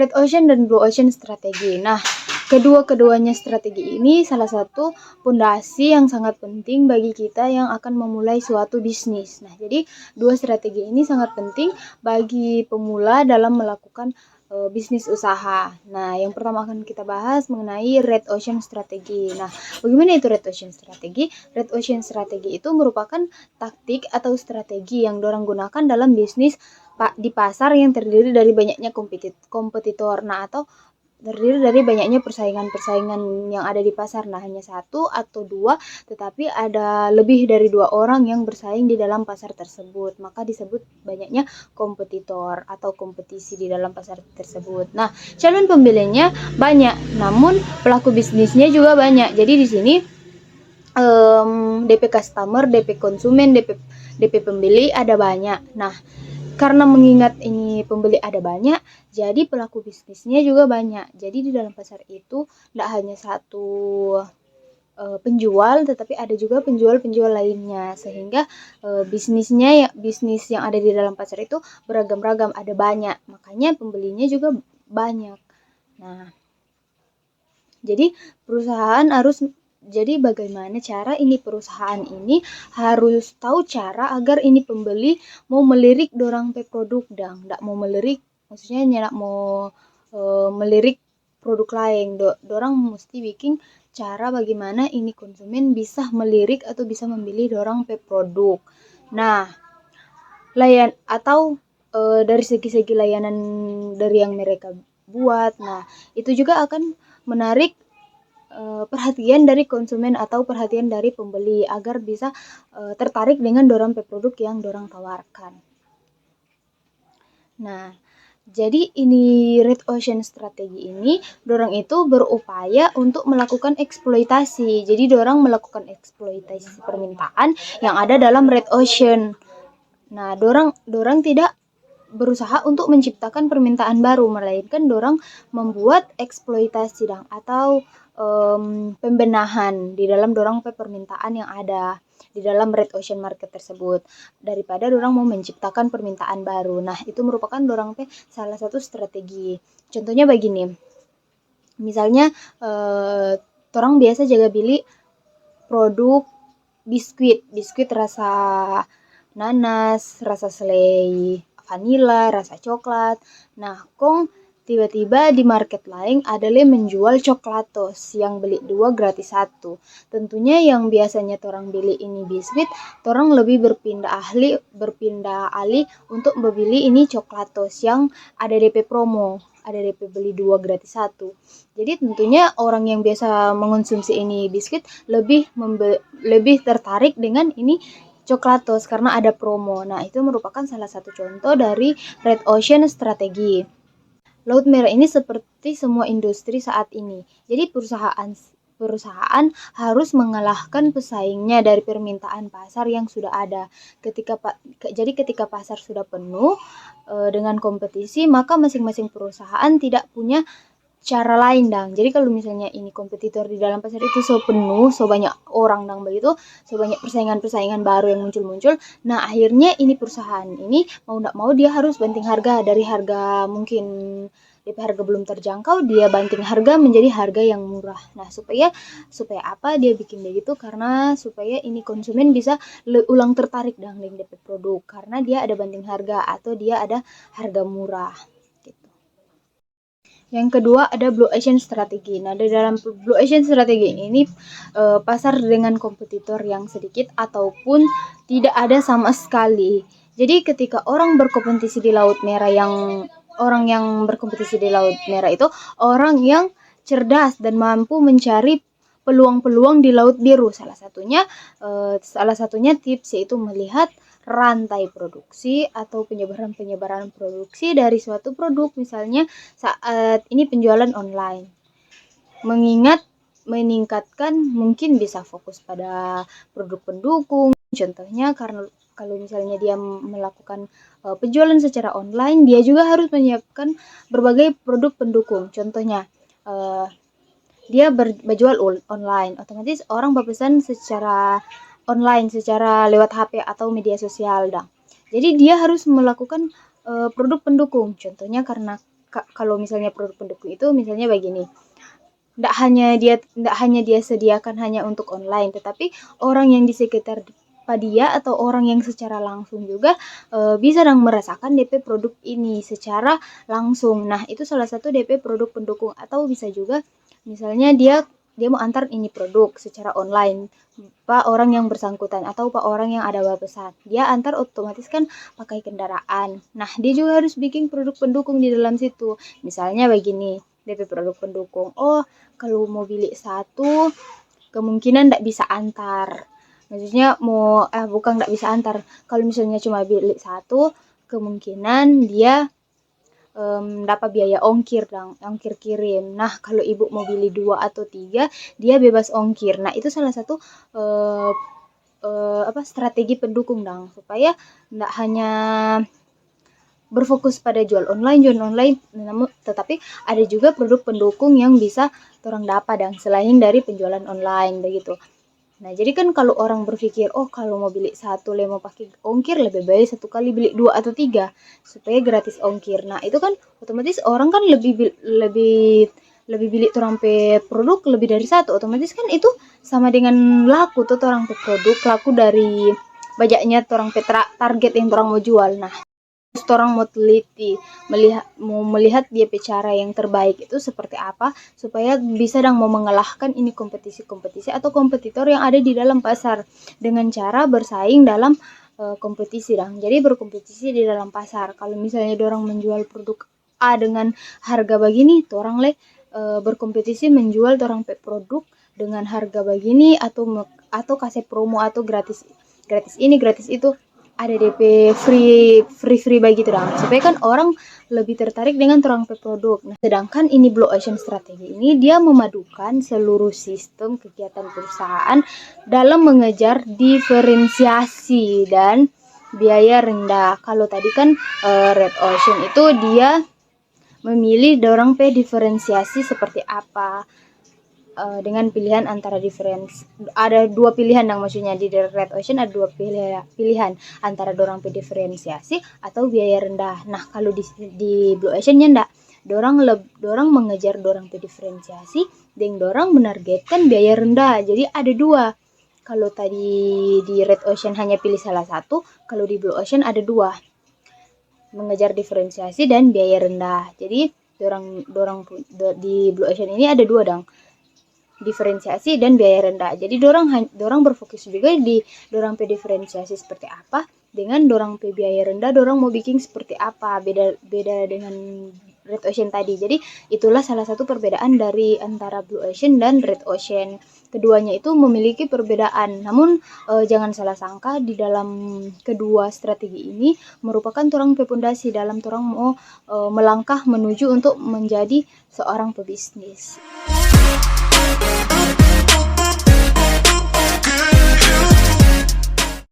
Red Ocean dan Blue Ocean strategi. Nah, keduanya strategi ini salah satu pondasi yang sangat penting bagi kita yang akan memulai suatu bisnis. Nah, jadi dua strategi ini sangat penting bagi pemula dalam melakukan bisnis usaha. Nah, yang pertama akan kita bahas mengenai Red Ocean strategi. Nah, bagaimana itu Red Ocean strategi? Red Ocean strategi itu merupakan taktik atau strategi yang dorang gunakan dalam bisnis di pasar yang terdiri dari banyaknya kompetitor. Nah, atau terdiri dari banyaknya persaingan yang ada di pasar. Nah, hanya satu atau dua, tetapi ada lebih dari dua orang yang bersaing di dalam pasar tersebut. Maka disebut banyaknya kompetitor atau kompetisi di dalam pasar tersebut. Nah, calon pembelinya banyak, namun pelaku bisnisnya juga banyak. Jadi di sini DP customer, DP konsumen, DP pembeli ada banyak. Nah, karena mengingat ini pembeli ada banyak, jadi pelaku bisnisnya juga banyak. Jadi di dalam pasar itu tidak hanya satu penjual, tetapi ada juga penjual-penjual lainnya, sehingga bisnis yang ada di dalam pasar itu beragam-ragam, ada banyak, makanya pembelinya juga banyak. Nah, jadi bagaimana cara ini perusahaan ini harus tahu cara agar ini pembeli mau melirik dorang pe produk dang, ndak mau melirik, maksudnya ndak mau melirik produk lain. Dorang mesti bikin cara bagaimana ini konsumen bisa melirik atau bisa membeli dorang pe produk. Nah, dari segi-segi layanan dari yang mereka buat. Nah, itu juga akan menarik perhatian dari konsumen atau perhatian dari pembeli agar bisa tertarik dengan dorang pe produk yang dorang tawarkan. Nah, jadi ini Red Ocean strategi ini dorang itu berupaya untuk melakukan eksploitasi. Jadi dorang melakukan eksploitasi permintaan yang ada dalam Red Ocean. Nah, dorang tidak berusaha untuk menciptakan permintaan baru, melainkan dorang membuat eksploitasi atau pembenahan di dalam dorang permintaan yang ada di dalam Red Ocean market tersebut, daripada dorang mau menciptakan permintaan baru. Nah, itu merupakan dorang salah satu strategi. Contohnya begini, misalnya orang biasa jaga beli produk biskuit rasa nanas, rasa selai vanila, rasa coklat. Nah, tiba-tiba di market lain ada yang menjual coklatos yang beli 2 gratis 1. Tentunya yang biasanya orang beli ini biskuit, orang lebih berpindah alih untuk membeli ini coklatos yang ada DP promo, ada DP beli 2 gratis 1. Jadi tentunya orang yang biasa mengonsumsi ini biskuit lebih tertarik dengan ini coklatos karena ada promo. Nah, itu merupakan salah satu contoh dari Red Ocean strategi. Laut Merah ini seperti semua industri saat ini. Jadi perusahaan harus mengalahkan pesaingnya dari permintaan pasar yang sudah ada. Jadi ketika pasar sudah penuh dengan kompetisi, maka masing-masing perusahaan tidak punya cara lain dang. Jadi kalau misalnya ini kompetitor di dalam pasar itu so penuh, so banyak orang dang begitu, so banyak persaingan baru yang muncul. Nah, akhirnya ini perusahaan ini mau tidak mau dia harus banting harga dari harga mungkin DP harga belum terjangkau, dia banting harga menjadi harga yang murah. Nah, supaya apa dia bikin begitu? Karena supaya ini konsumen bisa ulang tertarik dengan DP produk karena dia ada banting harga atau dia ada harga murah. Yang kedua ada Blue Ocean strategi. Nah, di dalam Blue Ocean strategi ini pasar dengan kompetitor yang sedikit ataupun tidak ada sama sekali. Jadi ketika orang berkompetisi di Laut Merah orang yang berkompetisi di Laut Merah itu orang yang cerdas dan mampu mencari peluang-peluang di Laut Biru. Salah satunya tips yaitu melihat rantai produksi atau penyebaran produksi dari suatu produk, misalnya saat ini penjualan online. Meningkatkan mungkin bisa fokus pada produk pendukung. Contohnya karena kalau misalnya dia melakukan penjualan secara online, dia juga harus menyiapkan berbagai produk pendukung. Contohnya dia berjual online, otomatis orang berpesan secara online, secara lewat HP atau media sosial Jadi dia harus melakukan produk pendukung. Contohnya karena kalau misalnya produk pendukung itu misalnya begini, ndak hanya dia sediakan hanya untuk online, tetapi orang yang di sekitar dia atau orang yang secara langsung juga bisa dong merasakan DP produk ini secara langsung. Nah, itu salah satu DP produk pendukung. Atau bisa juga misalnya dia mau antar ini produk secara online, pak orang yang bersangkutan atau pak orang yang ada pesan, dia antar otomatis kan pakai kendaraan. Nah, dia juga harus bikin produk pendukung di dalam situ. Misalnya begini, DP produk pendukung, oh kalau mau bilik satu kemungkinan nggak bisa antar. Maksudnya mau bukan nggak bisa antar. Kalau misalnya cuma bilik satu, kemungkinan dia dapat biaya ongkir dong, ongkir kirim. Nah, kalau ibu mau beli 2 atau 3, dia bebas ongkir. Nah, itu salah satu strategi pendukung dong, supaya nggak hanya berfokus pada jual online, namun tetapi ada juga produk pendukung yang bisa orang dapat dan selain dari penjualan online begitu. Nah, jadi kan kalau orang berpikir, oh kalau mau beli satu mau pakai ongkir, lebih baik satu kali beli 2 atau 3 supaya gratis ongkir. Nah, itu kan otomatis orang kan lebih beli orang pe produk lebih dari satu, otomatis kan itu sama dengan laku tuh orang pe produk, laku dari bajaknya orang pe target yang orang mau jual. Nah, orang mau teliti melihat dia cara yang terbaik itu seperti apa supaya bisa dong mau mengalahkan ini kompetisi atau kompetitor yang ada di dalam pasar dengan cara bersaing dalam kompetisi dong. Jadi berkompetisi di dalam pasar. Kalau misalnya orang menjual produk A dengan harga begini, orang berkompetisi menjual orang produk dengan harga begini atau kasih promo atau gratis ini gratis itu, ada DP free begitu dong, supaya kan orang lebih tertarik dengan orang produk. Nah, sedangkan ini Blue Ocean strategi ini dia memadukan seluruh sistem kegiatan perusahaan dalam mengejar diferensiasi dan biaya rendah. Kalau tadi kan Red Ocean itu dia memilih dorong diferensiasi seperti apa, dengan pilihan antara ada 2 pilihan yang maksudnya di Red Ocean ada 2 pilihan antara dorang diferensiasi atau biaya rendah. Nah, kalau di Blue Ocean nya enggak, dorang mengejar dorang diferensiasi dan dorang menargetkan biaya rendah. Jadi ada 2. Kalau tadi di Red Ocean hanya pilih salah satu, kalau di Blue Ocean ada 2, mengejar diferensiasi dan biaya rendah. Jadi dorang di Blue Ocean ini ada 2 dong, diferensiasi dan biaya rendah. Jadi dorang berfokus juga di dorang pe diferensiasi seperti apa dengan dorang pe biaya rendah, dorang mau bikin seperti apa, beda dengan Red Ocean tadi. Jadi itulah salah satu perbedaan dari antara Blue Ocean dan Red Ocean. Keduanya itu memiliki perbedaan, namun jangan salah sangka di dalam kedua strategi ini merupakan torang pe pondasi dalam torang mau melangkah menuju untuk menjadi seorang pebisnis.